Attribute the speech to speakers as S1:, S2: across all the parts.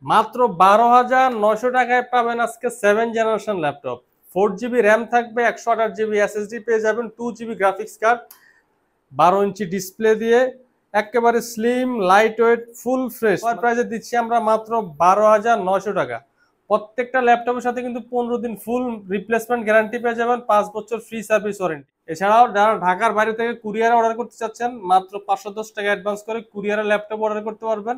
S1: মাত্র 12,900 টাকায় পাবেন আজকে 7 জেনারেশন ল্যাপটপ। 4GB র্যাম থাকবে, 128GB SSD পেয়ে যাবেন, 2GB graphics card, 12 inch display দিয়ে একেবারে slim light weight full fresh প্রাইসে দিচ্ছি আমরা মাত্র 12,900 টাকা। প্রত্যেকটা ল্যাপটপের সাথে কিন্তু 15 দিন ফুল রিপ্লেসমেন্ট গ্যারান্টি পেয়ে যাবেন, 5 বছর ফ্রি সার্ভিস ওয়ারেন্টি। এছাড়াও যারা ঢাকার বাইরে থেকে কুরিয়ারে অর্ডার করতে চাচ্ছেন, মাত্র 510 টাকা অ্যাডভান্স করে কুরিয়ারে ল্যাপটপ অর্ডার করতে পারবেন।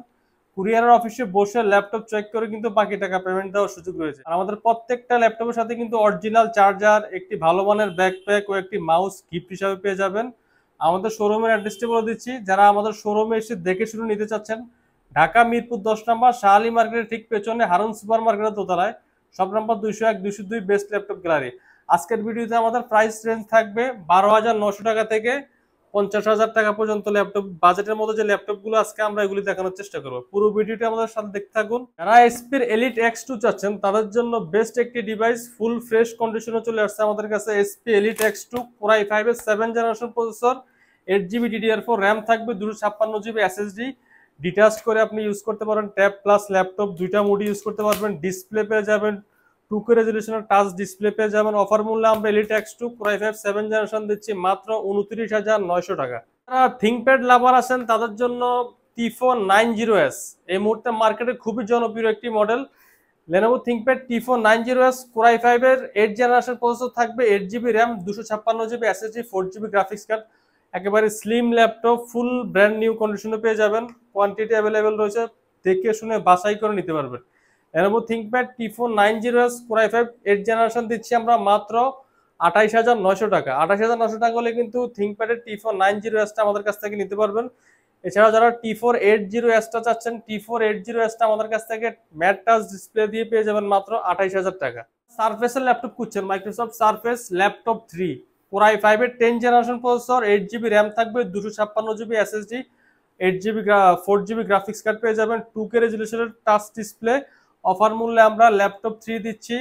S1: কুরিয়ারের অফিসে বসে ল্যাপটপ চেক করে কিন্তু বাকি টাকা পেমেন্ট দেওয়ার সুযোগ রয়েছে। আর আমাদের প্রত্যেকটা ল্যাপটপের সাথে কিন্তু অরিজিনাল চার্জার, একটি ভালো মানের ব্যাকপ্যাক ও একটি মাউস গিফট হিসাবে পেয়ে যাবেন। আমাদের শোরুমের অ্যাড্রেসটি বলে দিচ্ছি, যারা আমাদের শোরুমে এসে দেখে শুনে নিতে চাচ্ছেন, ঢাকা মিরপুর 10 নম্বর শাহ আলী মার্কেটের ঠিক পেছনে হারুন সুপার মার্কেটের দোতলায়, shop number 201 202 best laptop gallery. আজকের ভিডিওতে আমাদের প্রাইস রেঞ্জ থাকবে 12,900 টাকা থেকে 50,000 টাকা পর্যন্ত ল্যাপটপ বাজেটের মধ্যে যে ল্যাপটপগুলো আজকে আমরা এগুলি দেখানোর চেষ্টা করবো। পুরো ভিডিওটি আমাদের সাথে দেখতে থাকুন। যারা এসপির এলিট X2 চাচ্ছেন তাদের জন্য বেস্ট একটি ডিভাইস, ফুল ফ্রেশ কন্ডিশনে চলে আসছে আমাদের কাছে SP elite X2 Core i5 এর 7 generation processor, 8GB DDR4 RAM থাকবে, 256GB SSD ডিটাচ করে আপনি ইউজ করতে পারেন। ট্যাব প্লাস ল্যাপটপ দুইটা মোড ইউজ করতে পারবেন। ডিসপ্লে পেয়ে যাবেন 2K রেজুলেশনের টাচ ডিসপ্লে পেয়ে যাবেন। অফার মূল্যে আমরা elite X2 Core i5 7 generation দিচ্ছি মাত্র 29,900 টাকা। যারা থিংকপ্যাড লাভার আছেন তাদের জন্য T4 90S এই মুহূর্তে মার্কেটে খুবই জনপ্রিয় একটি model. Lenovo ThinkPad T4 90S Core i5 এর 8 জেনারেশন প্রসেসর থাকবে, 8GB RAM, 256GB SSD, 4GB graphics card. একেবারে slim laptop, full brand new কন্ডিশনে পেয়ে যাবেন। কোয়ান্টিটি অ্যাভেলেবেল রয়েছে, দেখে শুনে বাছাই করে নিতে পারবেন। Lenovo ThinkPad T4 90S Core i5 8 generation দিচ্ছি আমরা মাত্র 28,900 টাকা। 28,900 টাকা হলে কিন্তু ThinkPad এর T4 90S টা আমাদের কাছ থেকে নিতে পারবেন। এছাড়াও যারা T4 80S টা চাচ্ছেন, T4 80S টা আমাদের কাছ থেকে ম্যাট টাচ ডিসপ্লে দিয়ে পেয়ে যাবেন মাত্র 28,000 টাকা। সারফেসের ল্যাপটপ খুঁজছেন, Microsoft surface laptop 3 Core i5 এর 10 জেনারেশন প্রসেসর, 8GB র্যাম থাকবে, 256GB SSD, 4GB graphics card পেয়ে যাবেন, 2K রেজুলেশনের টাচ ডিসপ্লে। অফার মূল্যে আমরা ল্যাপটপ 3 দিচ্ছি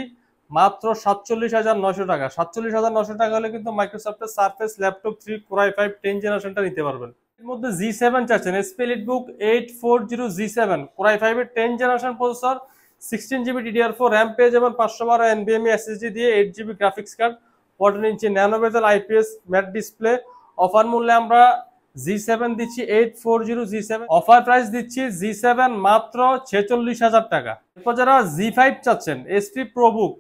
S1: মাত্র 47,900 টাকা। 47,900 টাকা হলে কিন্তু মাইক্রোসফটের সারফেস ল্যাপটপ 3 Core i5 10 জেনারেশনটা নিতে পারবেন। এর মধ্যে G7 চাচ্ছেন, SP EliteBook 840 G7 Core i5 এর 10 generation processor, 16GB DDR4 RAM পেয়ে যাবেন, 512 NVMe SSD দিয়ে, 8GB গ্রাফিক্স কার্ড, 14 ইঞ্চি ন্যানো বেজেল IPS ম্যাট ডিসপ্লে। অফার মূল্যে আমরা G7 দিচ্ছি 840 G7, অফার প্রাইস দিচ্ছি G7 মাত্র 46,000 টাকা। এরপর যারা G5 চাচ্ছেন, SP ProBook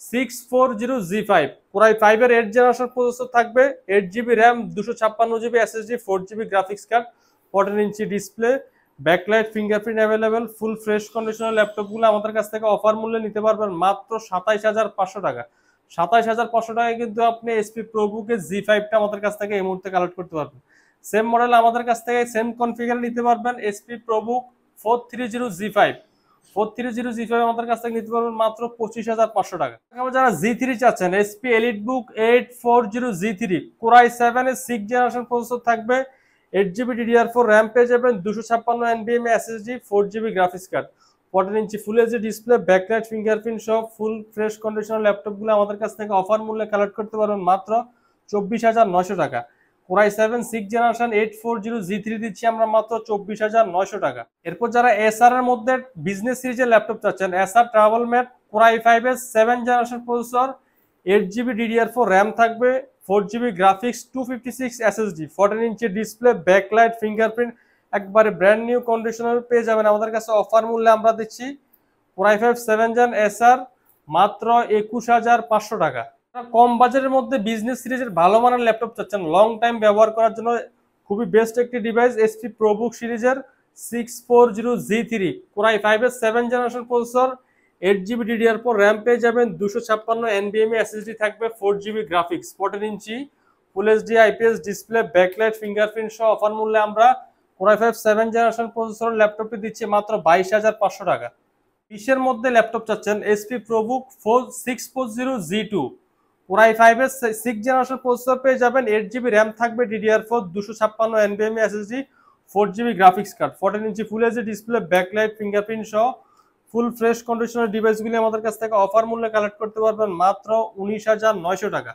S1: 640 G5 Core i5 এর 8 জেনারেশন প্রসেসর থাকবে, 8GB RAM, 256GB SSD, 4GB graphics card, 14 inch display, backlight fingerprint available, full fresh কন্ডিশনের ল্যাপটপগুলো আমাদের কাছ থেকে অফার মূল্যে নিতে পারবেন মাত্র 27,500 টাকা। 27,500 টাকায় কিন্তু আপনি এসপি প্রোবুকের G5 টা আমাদের কাছ থেকে এই মুহূর্তে কালেক্ট করতে পারবেন। সেম মডেল আমাদের কাছ থেকে সেম কনফিগারে নিতে পারবেন এসপি প্রোবুক 430 G5 আমাদের কাছ থেকে নিতে পারবেন মাত্র 25,500 টাকা। যারা G3 চাচ্ছেন, SP EliteBook 840 G3 Core i7 এর 6 জেনারেশন প্রসেসর থাকবে, 8GB DDR4 র্যাম পেয়ে যাবেন, 256 NVMe SSD, 4GB graphics card, 14 inch full HD display, backlight fingerprint সহ ফুল ফ্রেশ কন্ডিশনের ল্যাপটপগুলো আমাদের কাছ থেকে অফার মূল্যে কালেক্ট করতে পারবেন মাত্র 24,900 টাকা। Core i7 6 জেনারেশন 840 G3 দিচ্ছি আমরা মাত্র 24,900 টাকা। এরপর যারা এসআর এর মধ্যে বিজনেস সিরিজের ল্যাপটপ চাচ্ছেন, SR travel mat Core i5 এর 7 generation processor, 8GB DDR4 RAM থাকবে, 4GB graphics, 256 SSD, 14 inch display, backlight fingerprint, একবারে ব্র্যান্ড নিউ কন্ডিশনার পেয়ে যাবেন আমাদের কাছে। অফার মূল্যে আমরা দিচ্ছি Core i5 7 জেন এসআর মাত্র 21,500 টাকা। কম বাজেটের মধ্যে বিজনেস সিরিজের ভালো মানের ল্যাপটপ চাচ্ছেন, লং টাইম ব্যবহার করার জন্য খুবই বেস্ট একটি ডিভাইস, এসপি প্রোবুক সিরিজের 640 G3 Core i5 এর 7 generation processor, 8GB DDR4 RAM পেয়ে যাবেন, 256 NVMe SSD থাকবে, 4GB graphics, 14 inch full HD IPS display, backlight fingerprint সহ অফার মূল্যে আমরা Core i5 7 জেনারেশন প্রসেসর ল্যাপটপটি দিচ্ছি মাত্র 22,500 টাকা। 20 এর মধ্যে ল্যাপটপ চাচ্ছেন, SP ProBook 640 G2 Core i5 এর 6 জেনারেশন প্রসেসর পেয়ে যাবেন, 8GB র্যাম থাকবে, DDR4, 256 NVMe SSD, 4GB graphics card, 14 inch full HD display, backlight fingerprint সহ ফুল ফ্রেশ কন্ডিশনের ডিভাইসগুলি আমাদের কাছ থেকে অফার মূল্যে কালেক্ট করতে পারবেন মাত্র 19,900 টাকা।